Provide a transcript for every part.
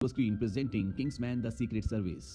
Screen presenting Kingsman the secret service.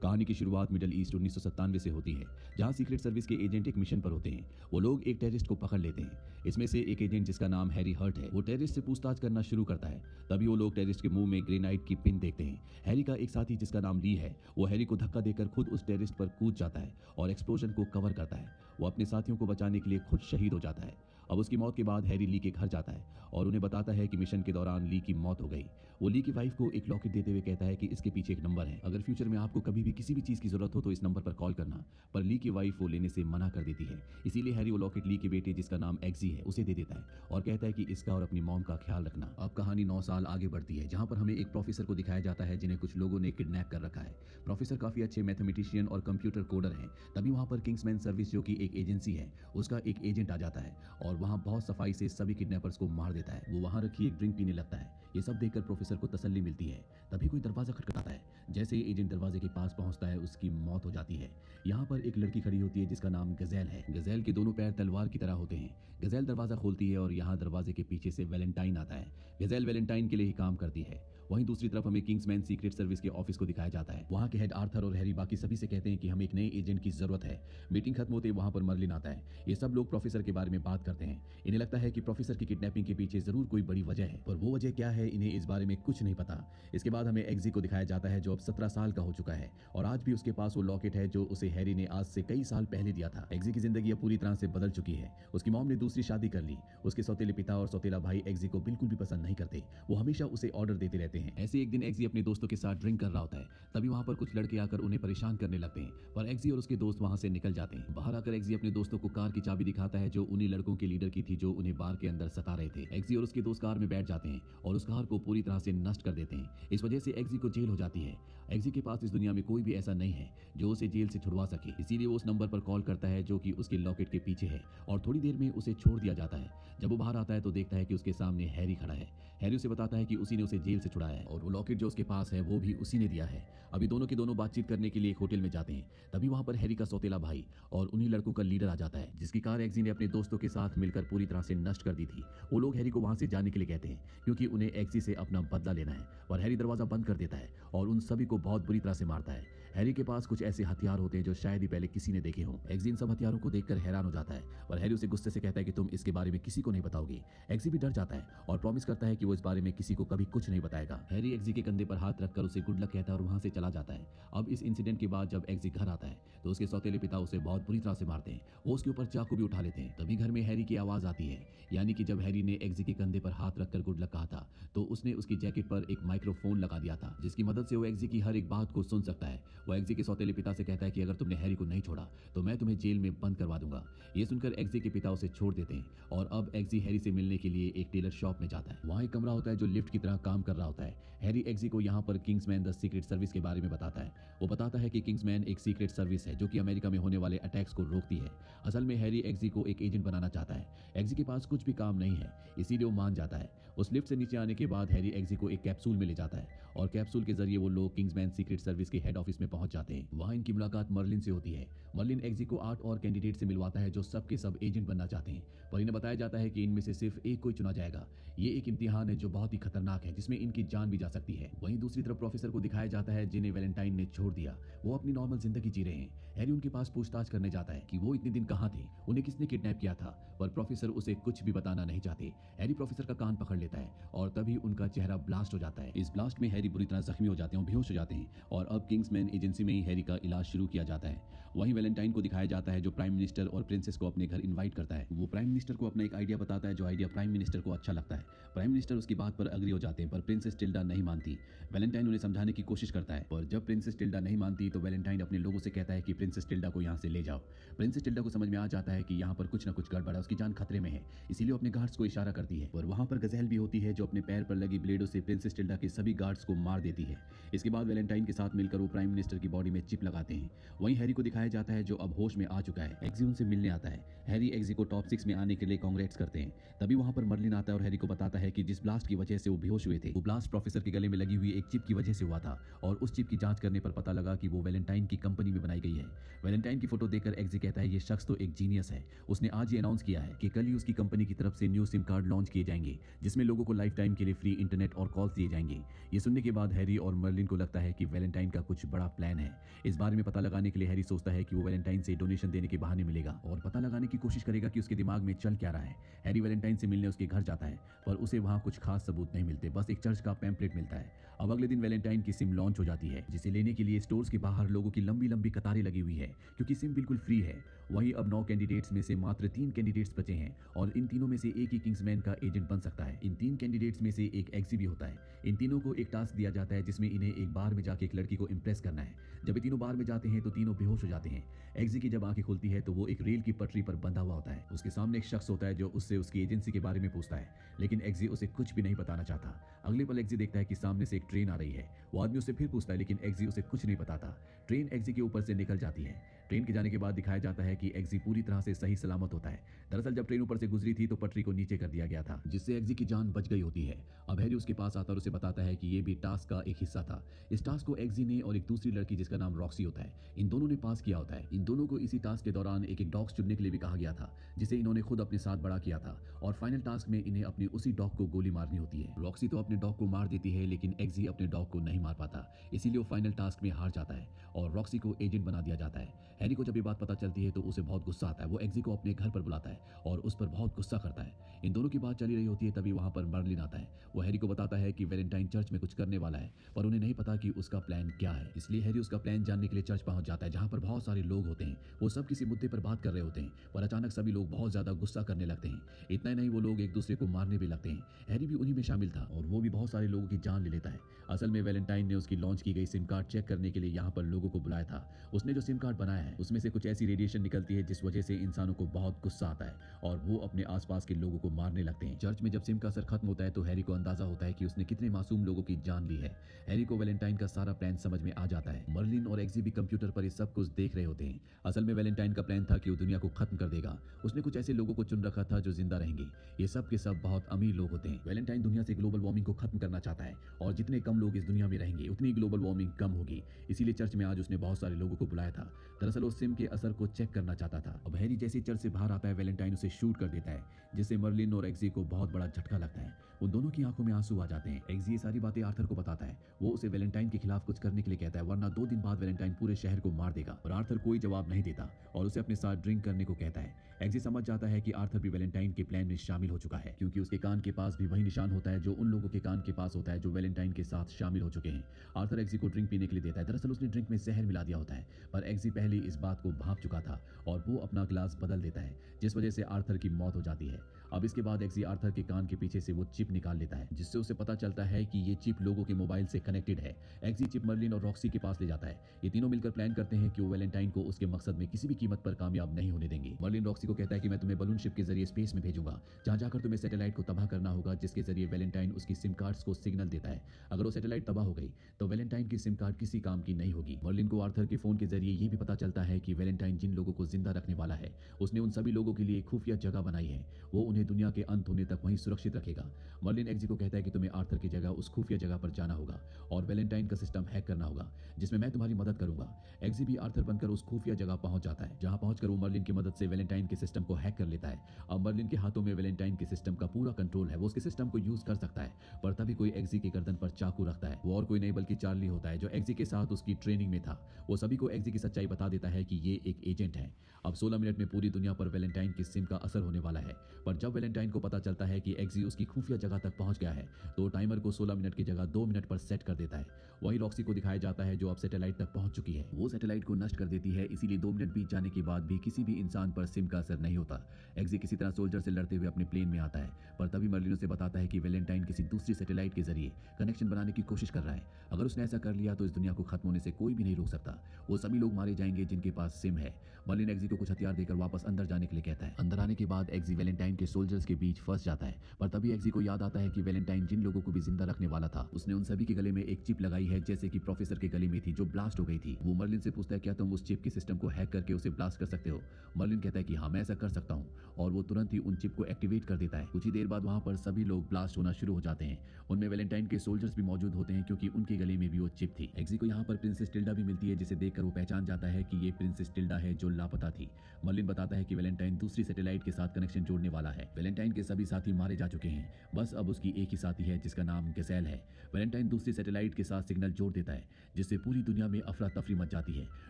कहानी की शुरुआत मिडल ईस्ट 1997 से होती है, जहां सीक्रेट सर्विस के एजेंट एक मिशन पर होते हैं। वो लोग एक टेररिस्ट को पकड़ लेते हैं। इसमें से एक एजेंट जिसका नाम हैरी हर्ट है, वो टेररिस्ट से पूछताछ करना शुरू करता है। तभी वो लोग टेररिस्ट के मुंह में ग्रेनाइट की पिन देखते हैं। हैरी का एक साथी जिसका नाम ली है, वो हैरी को धक्का देकर खुद उस टेररिस्ट पर कूद जाता है और एक्सप्लोजन को कवर करता है। वो अपने साथियों को बचाने के लिए खुद शहीद हो जाता है। अब उसकी मौत के बाद हैरी ली के घर जाता है और उन्हें बताता है कि मिशन के दौरान ली की मौत हो गई। वो ली की वाइफ को एक लॉकेट देते हुए कहता है कि इसके पीछे एक नंबर है, अगर फ्यूचर में आपको कभी भी किसी भी चीज की जरूरत हो तो इस नंबर पर कॉल करना। पर ली की वाइफ वो लेने से मना कर देती है। इसीलिए हैरी वो लॉकेट ली के बेटे जिसका नाम एग्जी है उसे दे देता है और कहता है कि इसका और अपनी मॉम का ख्याल रखना। अब कहानी 9 साल आगे बढ़ती है, जहां पर हमें एक प्रोफेसर को दिखाया जाता है जिन्हें कुछ लोगों ने किडनैप कर रखा है। प्रोफेसर काफी अच्छे मैथमेटिशियन और कंप्यूटर कोडर हैं। तभी वहां पर किंग्समैन सर्विस, जो कि एक एजेंसी है, उसका एक एजेंट आ जाता है और वहां बहुत सफाई से सभी किडनैपर्स को मार देता है। वो वहां रखी एक ड्रिंक पीने लगता है। ये सब देखकर प्रोफेसर को तसल्ली मिलती है। तभी कोई दरवाजा खटखटाता है। जैसे ही एजेंट दरवाजे के पास पहुंचता है, उसकी मौत हो जाती है। यहाँ पर एक लड़की खड़ी होती है जिसका नाम गजेल है। गजेल के दोनों पैर तलवार की तरह होते हैं। गजेल दरवाजा खोलती है और यहाँ दरवाजे के पीछे से वैलेंटाइन आता है। गजेल वैलेंटाइन के लिए ही काम करती है। वहीं दूसरी तरफ हमें किंग्समैन सीक्रेट सर्विस के ऑफिस को दिखाया जाता है। वहाँ के हेड आर्थर और हैरी बाकी सभी से कहते हैं कि हमें एक नए एजेंट की जरूरत है। मीटिंग खत्म होते वहाँ पर मर्लिन आता है। ये सब लोग प्रोफेसर के बारे में बात करते हैं। इन्हें लगता है कि प्रोफेसर की किडनैपिंग के पीछे जरूर कोई बड़ी वजह है, पर वो वजह क्या है इन्हें इस बारे में कुछ नहीं पता। इसके बाद हमें एग्जी को दिखाया जाता है जो अब 17 साल का हो चुका है और आज भी उसके पास वो लॉकेट है जो उसे हैरी ने आज से कई साल पहले दिया था। एग्जी की जिंदगी अब पूरी तरह से बदल चुकी है। उसकी मॉम ने दूसरी शादी कर ली। उसके सौतेले पिता और सौतेला भाई एग्जी को बिल्कुल भी पसंद नहीं करते। वो हमेशा उसे ऑर्डर देते रहते हैं। ऐसे एक दिन एग्जी अपने दोस्तों के साथ ड्रिंक कर रहा होता है। तभी वहां पर कुछ लड़के आकर उन्हें परेशान करने लगते हैं, पर एग्जी और उसके दोस्त वहां से निकल जाते हैं। बाहर आकर एग्जी अपने दोस्तों को कार की चाबी दिखाता है जो उन्हीं लड़कों के लीडर की थी जो उन्हें बार के अंदर सता रहे थे। एग्जी और उसके दोस्त कार में बैठ जाते हैं और उस कार को पूरी तरह से नष्ट कर देते हैं। इस वजह से एग्जी को जेल हो जाती है। एग्जी के पास इस दुनिया में कोई भी ऐसा नहीं है जो उसे जेल से छुड़वा सके, इसीलिए वो उस नंबर पर कॉल करता है जो कि उसके लॉकेट के पीछे है और थोड़ी देर में उसे छोड़ दिया जाता है। जब वो बाहर आता है तो देखता है कि उसके सामने हैरी खड़ा है। हैरी उसे बताता है कि उसी ने उसे जेल से छुड़ाया है और वो लॉकेट जो उसके पास है वो भी उसी ने दिया है। अभी दोनों के दोनों बातचीत करने के लिए एक होटल में जाते हैं। तभी वहां पर हैरी का सौतेला भाई और उन्हीं लड़कों का लीडर आ जाता है जिसकी कार एग्जी ने अपने दोस्तों के साथ मिलकर पूरी तरह से नष्ट कर दी थी। वो लोग हैरी को वहां से जाने के लिए कहते हैं क्योंकि उन्हें एग्जी से अपना बदला लेना है, और हैरी दरवाजा बंद कर देता है और उन सभी को बहुत बुरी तरह से मारता है। हैरी के पास कुछ ऐसे हथियार होते हैं जो शायद ही पहले किसी ने देखे हों। एग्जी इन सब हथियारों को देखकर हैरान हो जाता है और हैरी उसे गुस्से से कहता है कि तुम इसके बारे में किसी को नहीं बताओगे। एग्जी भी डर जाता है और प्रॉमिस करता है कि वो इस बारे में किसी को कभी कुछ नहीं बताएगा। हैरी एग्जी के कंधे पर हाथ रखकर उसे गुड लक कहता है और वहां से चला जाता है। अब इस इंसिडेंट के बाद जब एग्जी घर आता है तो उसके सौतेले पिता उसे बहुत बुरी तरह से मारते हैं। वो उसके ऊपर चाकू भी उठा लेते हैं। तभी घर में हैरी की आवाज आती है, यानी कि जब हैरी ने एग्जी के कंधे पर हाथ रखकर गुड लक कहा था तो उसने उसकी जैकेट पर एक माइक्रोफोन लगा दिया था जिसकी मदद से वो एग्जी की हर एक बात को सुन सकता है। वो एग्जी के सौतेले पिता से कहता है कि अगर तुमने हैरी को नहीं छोड़ा तो मैं तुम्हें जेल में बंद करवा दूंगा। ये सुनकर एग्जी के पिता उसे छोड़ देते हैं और अब एग्जी हैरी से मिलने के लिए एक टेलर शॉप में जाता है। वहाँ एक कमरा होता है जो लिफ्ट की तरह काम कर रहा होता है। हैरी एग्जी को यहाँ पर किंग्समैन द सीक्रेट सर्विस के बारे में बताता है। वो बताता है कि किंग्समैन एक सीक्रेट सर्विस है जो कि अमेरिका में होने वाले अटैक्स को रोकती है। असल में हैरी एग्जी को एक एजेंट बनाना चाहता है। एग्जी के पास कुछ भी काम नहीं है, इसीलिए वो मान जाता है। उस लिफ्ट से नीचे आने के बाद हैरी एग्जी को एक कैप्सूल में ले जाता है और कैप्सूल के जरिए वो लोग किंग्समैन सीक्रेट सर्विस के हेड ऑफिस में पहुंच जाते हैं। वहां इनकी मुलाकात मर्लिन से होती है। मर्लिन एग्जी को 8 और कैंडिडेट से मिलवाता है जो सब के सब एजेंट बनना चाहते हैं, पर इन्हें बताया जाता है कि इनमें से सिर्फ एक कोई चुना जाएगा। ये एक इम्तिहान है जो बहुत ही खतरनाक है जिसमें इनकी जान भी जा सकती है। वहीं दूसरी तरफ प्रोफेसर को दिखाया जाता है जिन्हें वैलेंटाइन ने छोड़ दिया। वो अपनी नॉर्मल जिंदगी जी रहे हैं। हैरी उनके पास पूछताछ करने जाता है कि वो इतने दिन कहाँ थे, उन्हें किसने किडनैप किया था, पर प्रोफेसर उसे कुछ भी बताना नहीं चाहते। हैरी प्रोफेसर का कान पकड़ लेता है और तभी उनका चेहरा ब्लास्ट हो जाता है। इस ब्लास्ट में हैरी बुरी तरह जख्मी हो जाते हैं और बेहोश हो जाते हैं और अब किंग्समैन एजेंसी में ही हैरी का इलाज शुरू किया जाता है। वहीं वैलेंटाइन को दिखाया जाता है जो प्राइम मिनिस्टर और प्रिंसेस को अपने घर इनवाइट करता है। वो प्राइम मिनिस्टर को अपना एक आइडिया बताता है जो आइडिया प्राइम मिनिस्टर को अच्छा लगता है। प्राइम मिनिस्टर उसकी बात पर अग्री हो जाते हैं, पर प्रिंसेस टिल्डा नहीं मानती। वैलेंटाइन उन्हें समझाने की कोशिश करता है, पर जब प्रिंसेस टिल्डा नहीं मानती तो वैलेंटाइन अपने लोगों से कहता है कि प्रिंसेस टिल्डा को यहाँ से ले जाओ। प्रिंसेस टिल्डा को समझ में आ जाता है कि यहाँ पर कुछ न कुछ गड़बड़ है, उसकी जान खतरे में है, इसीलिए अपने गार्ड्स को इशारा करती है। और वहाँ पर गजेल भी होती है जो अपने पैर पर लगी ब्लेडों से प्रिंसेस टिल्डा के सभी गार्ड्स को मार देती है। इसके बाद वैलेंटाइन के साथ मिलकर वो प्राइम मिनिस्टर की बॉडी में चिप लगाते हैं। वहीं हैरी को दिखाया जाता है जो अब होश में आ चुका है। एग्जी उनसे मिलने आता है। हैरी एग्जी को टॉप 6 में आने के लिए कांग्रेट्स करते हैं। तभी वहां पर मर्लिन आता है और हैरी को बताता है कि जिस ब्लास्ट की वजह से वो बेहोश हुए थे वो ब्लास्ट प्रोफेसर के गले में लगी हुई एक चिप की वजह से हुआ था और उस चिप की जांच करने पर पता लगा कि वो वैलेंटाइन की कंपनी में बनाई गई है। वैलेंटाइन की फोटो देखकर एक्जी कहता है ये शख्स तो एक जीनियस है। उसने आज ये अनाउंस किया है कि कल ही उसकी कंपनी की तरफ से न्यू सिम कार्ड लॉन्च किए जाएंगे जिसमें लोगों को लाइफ टाइम के लिए फ्री इंटरनेट और कॉल्स दिए जाएंगे। ये सुनने के बाद हैरी और मर्लिन को लगता है कि वैलेंटाइन का कुछ बड़ा प्लान है। इस बारे में पता लगाने के लिए हैरी सोचता है कि वो वैलेंटाइन से डोनेशन देने के बहाने मिलेगा और पता लगाने की कोशिश करेगा कि उसके दिमाग में चल क्या रहा है। हैरी वैलेंटाइन से मिलने उसके घर जाता है पर उसे वहां कुछ खास सबूत नहीं मिलते, बस एक चर्च का पैम्पलेट मिलता है। अब अगले दिन वैलेंटाइन की सिम लॉन्च हो जाती है जिसे लेने के लिए स्टोर्स के बाहर लोगों की लंबी लंबी कतारें लगी हुई है क्योंकि सिम बिल्कुल फ्री है। वहीं अब 9 कैंडिडेट्स में से मात्र 3 कैंडिडेट्स बचे हैं और इन तीनों में से एक ही किंग्समैन का एजेंट बन सकता है। इन 3 कैंडिडेट्स में से एक एक्सी भी होता है। इन तीनों को एक टास्क दिया जाता है जिसमें इन्हें एक बार में जाके एक लड़की को इंप्रेस करना है। जब ये तीनों बार में जाते हैं तो तीनों बेहोश हो जाते हैं। एक्सी की जब आंखें खुलती है तो वो एक रेल की पटरी पर बंधा हुआ होता है। उसके सामने एक शख्स होता है जो उससे उसकी एजेंसी के बारे में पूछता है लेकिन एक्सी उसे कुछ भी नहीं बताना चाहता। अगले पल एक्सी देखता है कि सामने से एक ट्रेन आ रही है। वो आदमी उससे फिर पूछता है लेकिन एक्सी उसे कुछ नहीं बताता। ट्रेन एक्सी के ऊपर से निकल जाती है। ट्रेन के जाने के बाद दिखाया जाता है कि एक्सी पूरी तरह से सही सलामत होता है। दरअसल जब ट्रेन ऊपर से गुजरी थी तो पटरी को नीचे कर दिया गया था जिससे एक्सी की जान बच गई होती है। अब हैरी उसके पास आता और उसे बताता है कि ये भी टास्क का एक हिस्सा था। इस टास्क को एक्सी ने और एक दूसरी लड़की जिसका नाम रॉक्सी होता है, इन दोनों ने पास किया होता है। इन दोनों को इसी टास्क के दौरान एक डॉग चुनने के लिए भी कहा गया था जिसे इन्होंने खुद अपने साथ बड़ा किया था और फाइनल टास्क में इन्हें अपने उसी डॉग को गोली मारनी होती है। रॉक्सी तो अपने डॉग को मार देती है लेकिन एक्सी अपने डॉग को नहीं मार पाता, इसीलिए वो फाइनल टास्क में हार जाता है और रॉक्सी को एजेंट बना दिया जाता है। हैरी को जब ये बात पता चलती है तो उसे बहुत गुस्सा आता है। वो एक्सी को अपने घर पर बुलाता है और उस पर बहुत गुस्सा करता है। इन दोनों की बात चली रही होती है तभी वहां पर मर्लिन आता है। वो हैरी को बताता है कि वैलेंटाइन चर्च में कुछ करने वाला है पर उन्हें नहीं पता कि उसका प्लान क्या है। इसलिए हैरी उसका प्लान जानने के लिए चर्च पहुंच जाता है जहां पर बहुत सारे लोग होते हैं। वो सब किसी मुद्दे पर बात कर रहे होते हैं पर अचानक सभी लोग बहुत ज्यादा गुस्सा करने लगते हैं। इतना ही नहीं, वो लोग एक दूसरे को मारने भी लगते हैं। हैरी भी उन्हीं में शामिल था और वो भी बहुत सारे लोगों की जान ले लेता है। असल में वैलेंटाइन ने उसकी लॉन्च की गई सिम कार्ड चेक करने के लिए यहाँ पर लोगों को बुलाया था। उसने जो सिम कार्ड बनाया है उसमें से कुछ ऐसी रेडिएशन निकलती है जिस वजह से इंसानों को बहुत गुस्सा आता है और वो अपने आसपास के लोगों को मारने लगते हैं। चर्च में जब सिम का असर खत्म होता है तो हैरी को अंदाजा होता है कि उसने कितने मासूम लोगों की जान ली है। हैरी को वैलेंटाइन का सारा प्लान समझ में आ जाता है। मर्लिन और एक्सी भी कंप्यूटर पर ये सब कुछ देख रहे होते हैं। असल में वैलेंटाइन का प्लान था कि वो दुनिया को खत्म कर देगा। उसने कुछ ऐसे लोगों को चुन रखा था जो जिंदा रहेंगे। ये सब के सब बहुत अमीर लोग होते हैं। वैलेंटाइन दुनिया से ग्लोबल वार्मिंग को खत्म करना चाहता है और जितने कम लोग इस दुनिया में रहेंगे उतनी ग्लोबल वार्मिंग कम होगी। इसीलिए चर्च में आज उसने बहुत सारे लोगों को बुलाया था। दरअसल वो सिम के असर को चेक करना चाहता था। अब हैरी जैसे चर्च से बाहर आता है वैलेंटाइन उसे शूट कर देता है जिससे मर्लिन और एक्सी को बहुत बड़ा झटका लगता है। उन दोनों की आंखों में आंसू आ जाते हैं। एक्सी ये सारी बातें आर्थर को बताता है। वो उसे वैलेंटाइन के खिलाफ कुछ करने के लिए कहता है वरना 2 दिन बाद वैलेंटाइन पूरे शहर को मार देगा और आर्थर कोई जवाब नहीं देता और उसे अपने साथ ड्रिंक करने को कहता है। एक्सी समझ जाता है कि आर्थर भी वैलेंटाइन के प्लान में शामिल हो चुका है क्योंकि उसके कान के पास भी वही निशान होता है जो उन लोगों के कान के पास होता है जो वैलेंटाइन के साथ शामिल हो चुके हैं। आर्थर एक्सी को ड्रिंक पीने के लिए देता है। दरअसल उसने ड्रिंक में जहर मिला दिया होता है पर एक्सी पहले इस बात को भांप चुका था और वो अपना ग्लास बदल देता है जिस वजह से आर्थर की मौत हो जाती है। अब इसके बाद एक्सी आर्थर के कान के पीछे से वो चिप निकाल लेता है जिससे उसे पता चलता है कि ये चिप लोगों के मोबाइल से कनेक्टेड है। एक्सी चिप मर्लिन और रॉक्सी के पास ले जाता है। ये तीनों मिलकर प्लान करते हैं कि वो वैलेंटाइन को उसके मकसद में किसी भी कीमत पर कामयाब नहीं होने देंगे। मर्लिन रॉक्सी को कहता है कि मैं तुम्हें बलून शिप के जरिए स्पेस में भेजूंगा जहां जाकर तुम्हें सैटेलाइट को तबाह करना होगा जिसके जरिए वैलेंटाइन उसकी सिम कार्ड्स को सिग्नल देता है। अगर वो सैटेलाइट तबाह हो गई तो वैलेंटाइन की सिम कार्ड किसी काम की नहीं होगी। मर्लिन को आर्थर के फोन के जरिए ये भी पता चलता है कि वैलेंटाइन जिन लोगों को जिंदा रखने वाला है उसने उन सभी लोगों के लिए खुफिया जगह बनाई है। वो उन्हें दुनिया के अंत होने तक वहीं सुरक्षित रखेगा। मर्लिन एक्सी को कहता है कि तुम्हें आर्थर की जगह उस खुफिया जगह पर जाना होगा और वैलेंटाइन का सिस्टम हैक करना होगा जिसमें मैं तुम्हारी मदद करूंगा। एक्सी भी आर्थर बनकर उस खुफिया जगह पहुंच जाता है जहां पहुंचकर वो मर्लिन की मदद से वैलेंटाइन के सिस्टम को हैक कर लेता है। अब मर्लिन के हाथों में वैलेंटाइन के सिस्टम का पूरा कंट्रोल है। वो उसके सिस्टम को यूज कर सकता है पर तभी कोई एक्सी की गर्दन पर चाकू रखता है। वो और कोई नहीं बल्कि चार्ली होता है जो एक्सी के साथ उसकी ट्रेनिंग में था। वो सभी को एक्सी की सच्चाई बता देता है कि ये एक एजेंट है। अब 16 मिनट में पूरी दुनिया पर वैलेंटाइन की सिम का असर होने वाला है पर जब वैलेंटाइन को पता चलता है कि एक्सी उसकी खुफिया जगह तक पहुंच गया है तो टाइमर को 16 मिनट की जगह 2 मिनट पर सेट कर देता है। वहीं रॉक्सी को दिखाया जाता है जो अब सैटेलाइट तक पहुंच चुकी है। वो सैटेलाइट को नष्ट कर देती है इसीलिए 2 मिनट बीत जाने के बाद भी किसी भी इंसान पर सिम का असर नहीं होता। एक्सी किसी तरह सोल्जर से लड़ते हुए अपने प्लेन में आता है पर तभी मर्लिन उसे बताता है कि वैलेंटाइन किसी दूसरी सैटेलाइट के जरिए कनेक्शन बनाने की कोशिश कर रहा है। अगर उसने ऐसा कर लिया तो इस दुनिया को खत्म होने से कोई भी नहीं रोक सकता। वो सभी लोग मारे जाएंगे जिनके पास सिम है। मर्लिन एक्सी को कुछ हथियार देकर वापस अंदर जाने के लिए कहता है। अंदर आने के बाद एक्सी वैलेंटाइन के सोल्जर्स के बीच फंस जाता है। पर तभी एग्जी को याद आता है कि वैलेंटाइन जिन लोगों को भी जिंदा रखने वाला था उसने उन सभी के गले में एक चिप लगाई है, जैसे कि प्रोफेसर के गले में थी, जो ब्लास्ट हो गई थी। वो मर्लिन से पूछता है क्या तुम उस चिप के सिस्टम को हैक करके उसे ब्लास्ट कर सकते हो। मर्लिन कहता है कि हाँ मैं ऐसा कर सकता हूँ, और वो तुरंत ही उन चिप को एक्टिवेट कर देता है। कुछ ही देर बाद वहां पर सभी लोग ब्लास्ट होना शुरू हो जाते हैं। उनमें वैलेंटाइन के सोल्जर्स भी मौजूद होते हैं क्योंकि उनके गले में भी वो चिप थी। एग्जी को यहाँ पर प्रिंसेस टिल्डा भी मिलती है, जिसे देखकर वो पहचान जाता है कि ये प्रिंसेस टिल्डा है जो लापता थी। मर्लिन बताता है कि वैलेंटाइन दूसरी सैटेलाइट के साथ कनेक्शन जोड़ने वाला है। वैलेंटाइन के सभी साथी मारे जा चुके हैं, बस अब उसकी एक ही साथी है जिसका नाम गज़ेल है। वैलेंटाइन दूसरी सैटेलाइट के साथ सिग्नल जोड़ देता है, जिससे पूरी दुनिया में अफरा तफरी मच जाती है।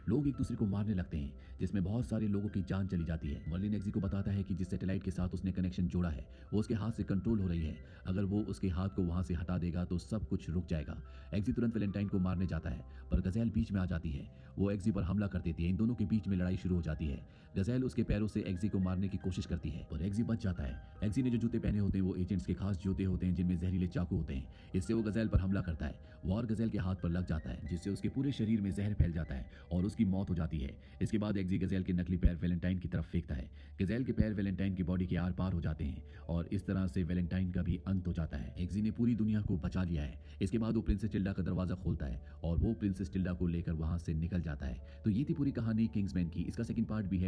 लोग एक दूसरे को मारने लगते हैं, जिसमें बहुत सारे लोगों की जान चली जाती है। मर्लिन एग्जी को बताता है कि जिस सैटेलाइट के साथ उसने कनेक्शन जोड़ा है वो उसके हाथ से कंट्रोल हो रही है। अगर वो उसके हाथ को वहां से हटा देगा तो सब कुछ रुक जाएगा। एग्जी तुरंत वैलेंटाइन को मारने जाता है, पर गज़ेल बीच में आ जाती है। वो एग्जी पर हमला कर देती है। इन दोनों के बीच में लड़ाई शुरू हो जाती है। गज़ेल उसके पैरों से एग्जी को मारने की कोशिश करती है, पर एग्जी बच जाता है। एग्जी ने जो जूते पहने होते हैं वो एजेंट्स के खास जूते होते हैं जिनमें जहरीले चाकू होते हैं। इससे वो गज़ेल पर हमला करता है। वो और गज़ेल के हाथ पर लग जाता है, जिससे उसके पूरे शरीर में जहर फैल जाता है और उसकी मौत हो जाती है। इसके बाद एग्जी गज़ेल के नकली पैर वैलेंटाइन की तरफ फेंकता है। गज़ेल के पैर वैलेंटाइन की बॉडी के आर पार हो जाते हैं और इस तरह से वैलेंटाइन का भी अंत हो जाता है। एग्जी ने पूरी दुनिया को बचा लिया है। इसके बाद वो प्रिंसेस टिल्डा का दरवाजा खोलता है और वो प्रिंसेस टिल्डा को लेकर वहां से निकल जाता है। तो ये थी पूरी कहानी किंग्समैन की। इसका सेकंड पार्ट भी है।